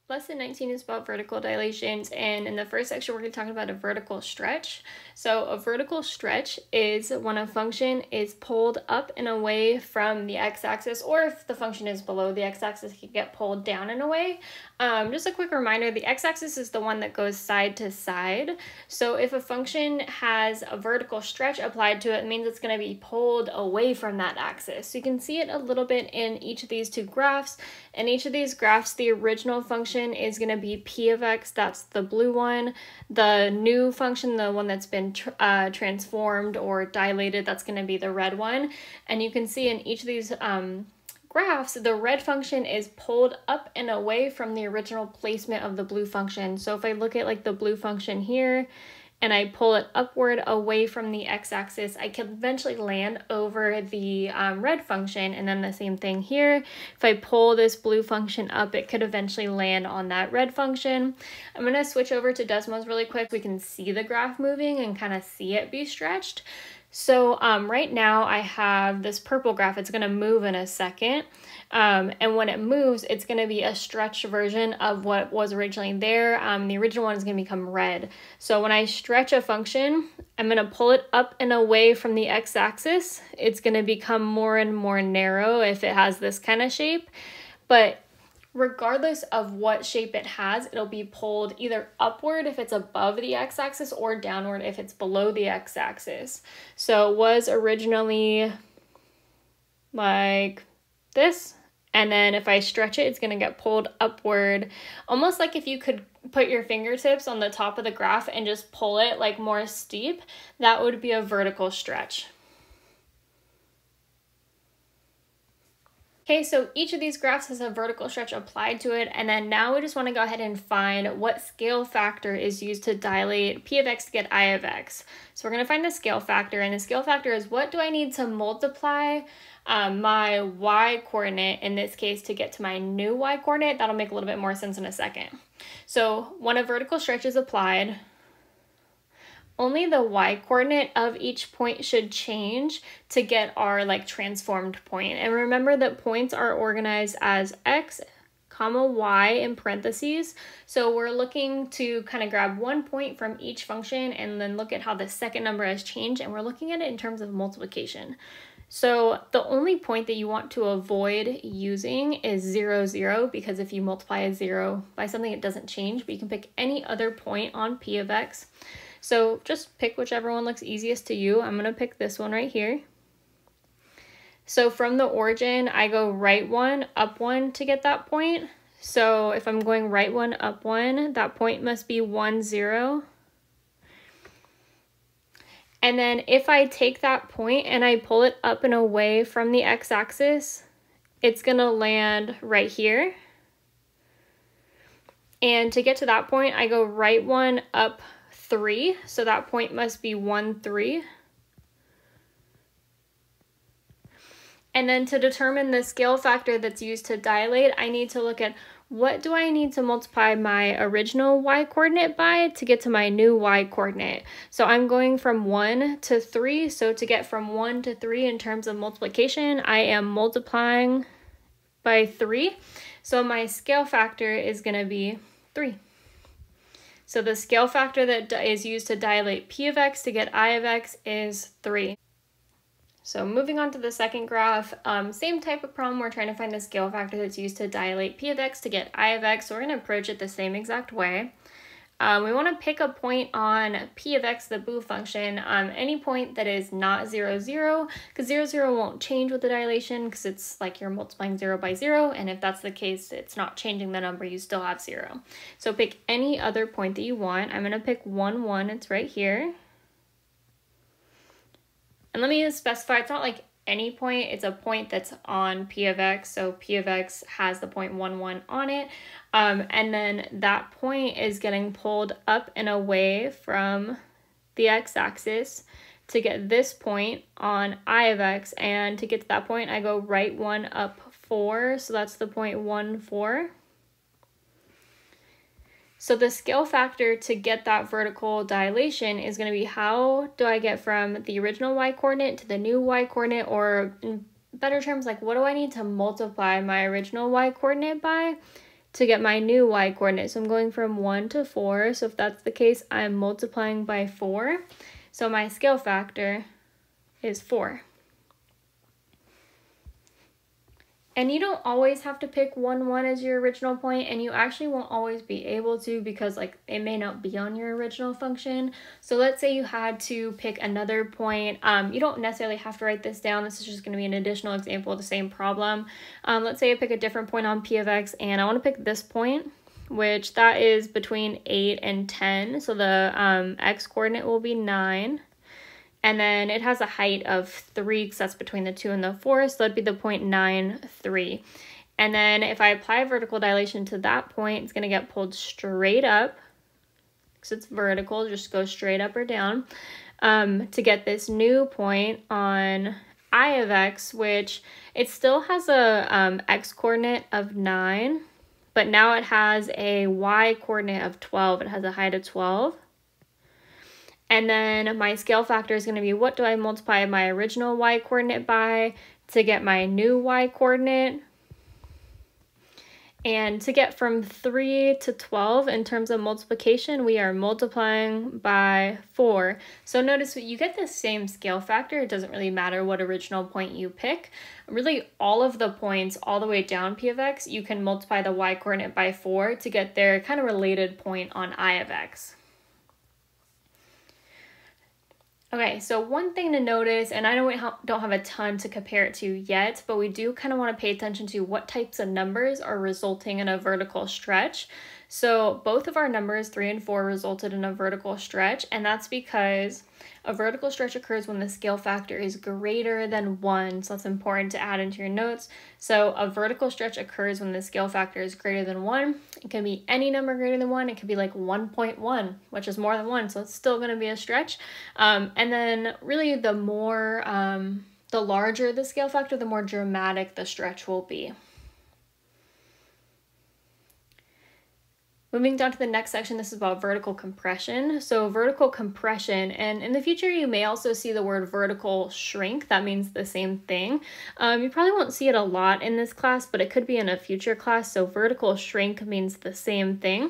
Lesson 19 is about vertical dilations, and in the first section, we're going to talk about a vertical stretch. So a vertical stretch is when a function is pulled up and away from the x-axis, or if the function is below the x-axis, it can get pulled down and away. Just a quick reminder, the x-axis is the one that goes side to side. So if a function has a vertical stretch applied to it, it means it's going to be pulled away from that axis. So you can see it a little bit in each of these two graphs. In each of these graphs, the original function is going to be p of x, that's the blue one. The new function, the one that's been transformed or dilated, that's going to be the red one. And you can see in each of these graphs, the red function is pulled up and away from the original placement of the blue function. So if I look at like the blue function here, and I pull it upward away from the x-axis, I can eventually land over the red function, and then the same thing here. If I pull this blue function up, it could eventually land on that red function. I'm gonna switch over to Desmos really quick. We can see the graph moving and kind of see it be stretched. So right now I have this purple graph. It's going to move in a second. And when it moves, it's going to be a stretched version of what was originally there. The original one is going to become red. So when I stretch a function, I'm going to pull it up and away from the x-axis. It's going to become more and more narrow if it has this kind of shape. But regardless of what shape it has, it'll be pulled either upward if it's above the x-axis or downward if it's below the x-axis. So it was originally like this, and then if I stretch it, it's going to get pulled upward, almost like if you could put your fingertips on the top of the graph and just pull it like more steep. That would be a vertical stretch. Okay, so each of these graphs has a vertical stretch applied to it, and then now we just want to go ahead and find what scale factor is used to dilate p of x to get I of x. So we're going to find the scale factor, and the scale factor is what do I need to multiply my y coordinate, in this case, to get to my new y coordinate. That'll make a little bit more sense in a second. So when a vertical stretch is applied, only the y-coordinate of each point should change to get our transformed point. And remember that points are organized as x, comma, y in parentheses. So we're looking to kind of grab one point from each function and then look at how the second number has changed, and we're looking at it in terms of multiplication. So the only point that you want to avoid using is 0, 0, because if you multiply a 0 by something, it doesn't change, but you can pick any other point on p of x. So just pick whichever one looks easiest to you. I'm going to pick this one right here. So from the origin, I go right 1, up 1 to get that point. So if I'm going right 1, up 1, that point must be 1, 0. And then if I take that point and I pull it up and away from the x-axis, it's going to land right here. And to get to that point, I go right 1, up 3, so that point must be 1, 3. And then to determine the scale factor that's used to dilate, I need to look at what do I need to multiply my original y-coordinate by to get to my new y-coordinate. So I'm going from 1 to 3, so to get from 1 to 3 in terms of multiplication, I am multiplying by 3. So my scale factor is going to be 3. So the scale factor that is used to dilate p of x to get I of x is 3. So moving on to the second graph, same type of problem. We're trying to find the scale factor that's used to dilate p of x to get I of x. So we're going to approach it the same exact way. We want to pick a point on p of x, the blue function, any point that is not 0, 0, because 0, 0 won't change with the dilation because it's like you're multiplying 0 by 0, and if that's the case, it's not changing the number, you still have 0. So pick any other point that you want. I'm going to pick 1, 1, it's right here. And let me just specify, it's not like any point, it's a point that's on p of x, so p of x has the point 1, 1 on it, and then that point is getting pulled up and away from the x-axis to get this point on I of x, and to get to that point I go right 1, up 4, so that's the point 1, 4. So the scale factor to get that vertical dilation is going to be how do I get from the original y-coordinate to the new y-coordinate, or in better terms, like what do I need to multiply my original y-coordinate by to get my new y coordinate. So I'm going from 1 to 4. So if that's the case, I'm multiplying by 4. So my scale factor is 4. And you don't always have to pick 1, 1 as your original point, and you actually won't always be able to because like it may not be on your original function. So let's say you had to pick another point. You don't necessarily have to write this down. This is just going to be an additional example of the same problem. Let's say I pick a different point on P of x, and I want to pick this point, which that is between 8 and 10. So the x coordinate will be 9. And then it has a height of 3 because that's between the 2 and the 4, so that'd be the point 9, 3. And then if I apply vertical dilation to that point, it's going to get pulled straight up because it's vertical, just go straight up or down to get this new point on I of x, which it still has a x coordinate of 9, but now it has a y coordinate of 12. It has a height of 12. And then my scale factor is going to be what do I multiply my original y coordinate by to get my new y coordinate. And to get from 3 to 12 in terms of multiplication, we are multiplying by 4. So notice you get the same scale factor. It doesn't really matter what original point you pick. Really, all of the points all the way down P of x, you can multiply the y coordinate by 4 to get their kind of related point on I of x. Okay, so one thing to notice, and I know we don't have a ton to compare it to yet, but we do kind of want to pay attention to what types of numbers are resulting in a vertical stretch. So both of our numbers, 3 and 4, resulted in a vertical stretch, and that's because a vertical stretch occurs when the scale factor is greater than 1, so that's important to add into your notes. So a vertical stretch occurs when the scale factor is greater than 1. It can be any number greater than 1. It could be like 1.1, which is more than 1, so it's still going to be a stretch. And then really the larger the scale factor, the more dramatic the stretch will be. Moving down to the next section, this is about vertical compression. So vertical compression, and in the future you may also see the word vertical shrink. That means the same thing. You probably won't see it a lot in this class, but it could be in a future class. So vertical shrink means the same thing.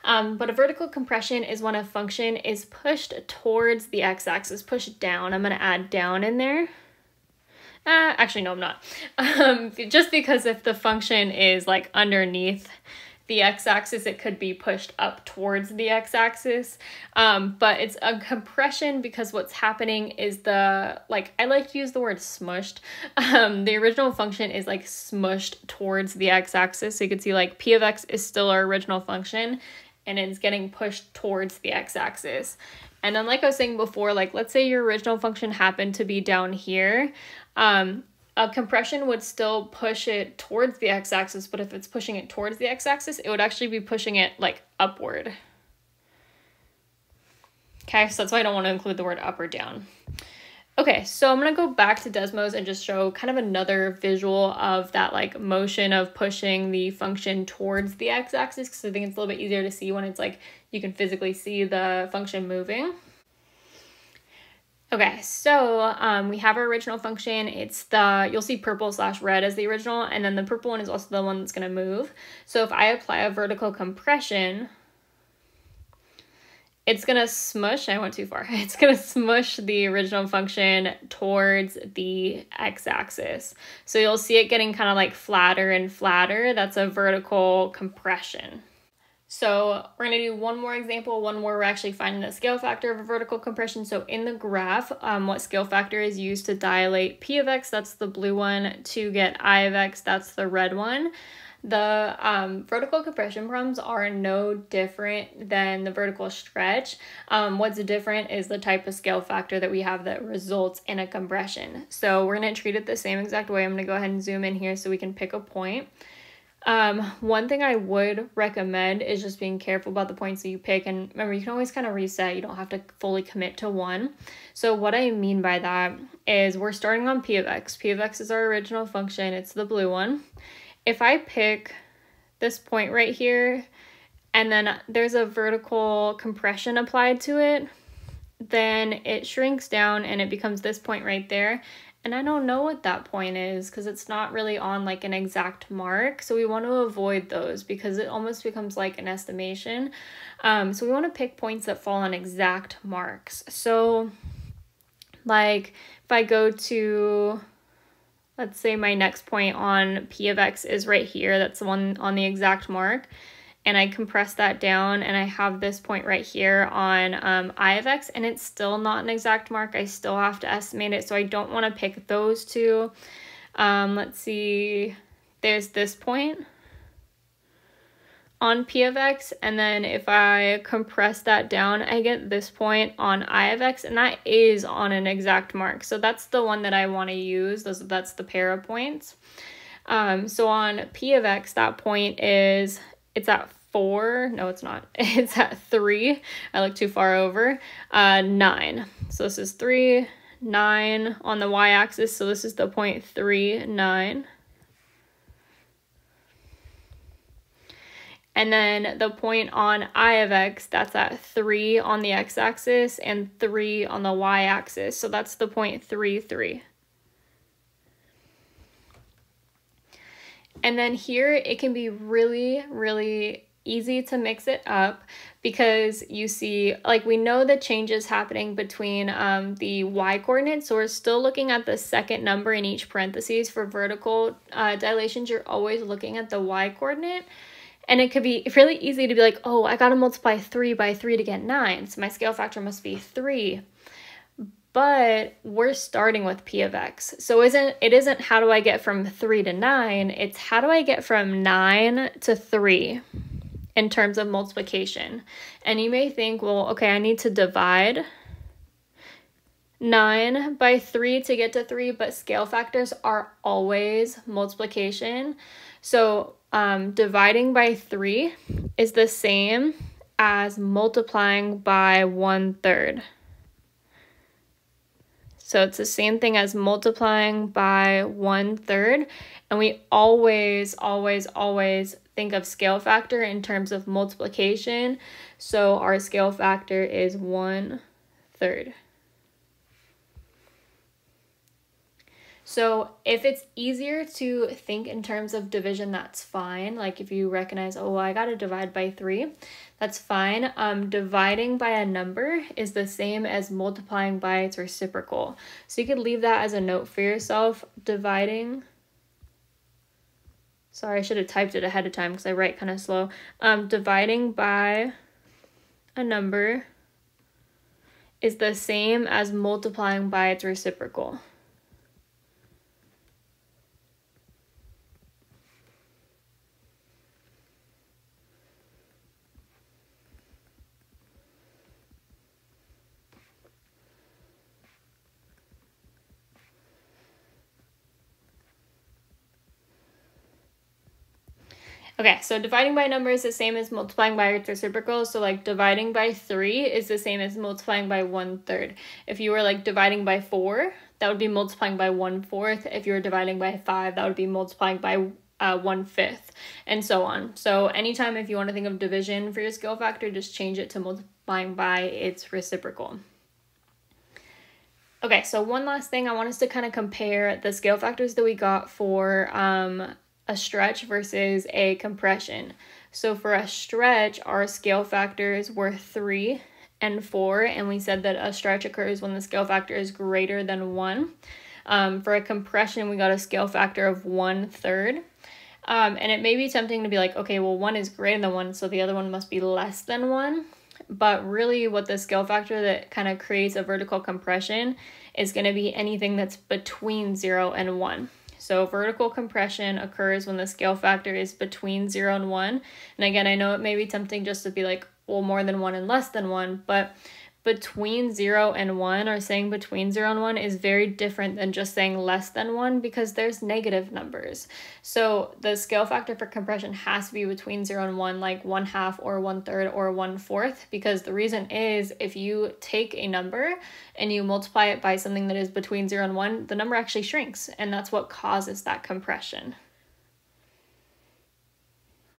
But a vertical compression is when a function is pushed towards the x-axis, pushed down. I'm going to add down in there. Actually, no, I'm not. Just because if the function is like underneath the x-axis, it could be pushed up towards the x-axis, but it's a compression because what's happening is I like to use the word smushed. The original function is like smushed towards the x-axis, so you can see like P of x is still our original function, and it's getting pushed towards the x-axis. And then like I was saying before, like let's say your original function happened to be down here, a compression would still push it towards the x-axis, but if it's pushing it towards the x-axis, it would actually be pushing it like upward. Okay, so that's why I don't want to include the word up or down. Okay, so I'm going to go back to Desmos and just show kind of another visual of that like motion of pushing the function towards the x-axis, because I think it's a little bit easier to see when it's like you can physically see the function moving. Okay, so we have our original function. It's you'll see purple / red as the original, and then the purple one is also the one that's going to move. So if I apply a vertical compression, it's going to smush, I went too far. It's going to smush the original function towards the x-axis. So you'll see it getting kind of like flatter and flatter. That's a vertical compression. So we're going to do one more example, one more we're actually finding the scale factor of a vertical compression. So in the graph, what scale factor is used to dilate P of x, that's the blue one, to get I of x, that's the red one. The vertical compression problems are no different than the vertical stretch. What's different is the type of scale factor that we have that results in a compression. So we're going to treat it the same exact way. I'm going to go ahead and zoom in here so we can pick a point. One thing I would recommend is just being careful about the points that you pick, and remember you can always kind of reset. You don't have to fully commit to one. So what I mean by that is we're starting on P of x. P of x is our original function. It's the blue one. If I pick this point right here and then there's a vertical compression applied to it, then it shrinks down and it becomes this point right there. And I don't know what that point is because it's not really on like an exact mark. So we want to avoid those because it almost becomes like an estimation. So we want to pick points that fall on exact marks. So like if I go to, let's say my next point on P of X is right here. That's the one on the exact mark. And I compress that down and I have this point right here on I of X, and it's still not an exact mark. I still have to estimate it, so I don't want to pick those two. Let's see, there's this point on P of X, and then if I compress that down, I get this point on I of X, and that is on an exact mark. So that's the one that I want to use. That's the pair of points. So on P of X, that point is, it's at 4, no it's not, it's at 3, I looked too far over, 9. So this is 3, 9 on the y-axis, so this is the point 3, 9. And then the point on I of X, that's at 3 on the x-axis and 3 on the y-axis, so that's the point 3, 3. And then here it can be really, really easy to mix it up because you see, like, we know the changes happening between the y coordinates, so we're still looking at the second number in each parentheses. For vertical dilations, you're always looking at the y coordinate, and it could be really easy to be like, oh, I gotta multiply 3 by 3 to get 9, so my scale factor must be 3. But we're starting with P of X. So it isn't how do I get from 3 to 9, it's how do I get from 9 to 3 in terms of multiplication. And you may think, well, okay, I need to divide 9 by 3 to get to 3, but scale factors are always multiplication. So dividing by 3 is the same as multiplying by 1/3. So it's the same thing as multiplying by 1/3. And we always, always, always think of scale factor in terms of multiplication. So our scale factor is 1/3. So if it's easier to think in terms of division, that's fine. Like if you recognize, oh, I got to divide by 3, that's fine. Dividing by a number is the same as multiplying by its reciprocal. So you could leave that as a note for yourself. Dividing, sorry, I should have typed it ahead of time because I write kind of slow. Dividing by a number is the same as multiplying by its reciprocal. Okay, so dividing by a number is the same as multiplying by its reciprocal. So like dividing by 3 is the same as multiplying by 1/3. If you were like dividing by 4, that would be multiplying by 1/4. If you were dividing by 5, that would be multiplying by 1/5, and so on. So anytime if you want to think of division for your scale factor, just change it to multiplying by its reciprocal. Okay, so one last thing, I want us to kind of compare the scale factors that we got for a stretch versus a compression. So for a stretch, our scale factors were 3 and 4, and we said that a stretch occurs when the scale factor is greater than 1. For a compression, we got a scale factor of 1/3. And it may be tempting to be like, okay, well, 1 is greater than 1, so the other one must be less than 1. But really what the scale factor that kind of creates a vertical compression is going to be anything that's between 0 and 1. So vertical compression occurs when the scale factor is between 0 and 1. And again, I know it may be tempting just to be like, well, more than 1 and less than 1, but between 0 and 1, or saying between 0 and 1, is very different than just saying less than 1 because there's negative numbers. So the scale factor for compression has to be between 0 and 1, like 1/2 or 1/3 or 1/4, because the reason is if you take a number and you multiply it by something that is between 0 and 1, the number actually shrinks, and that's what causes that compression.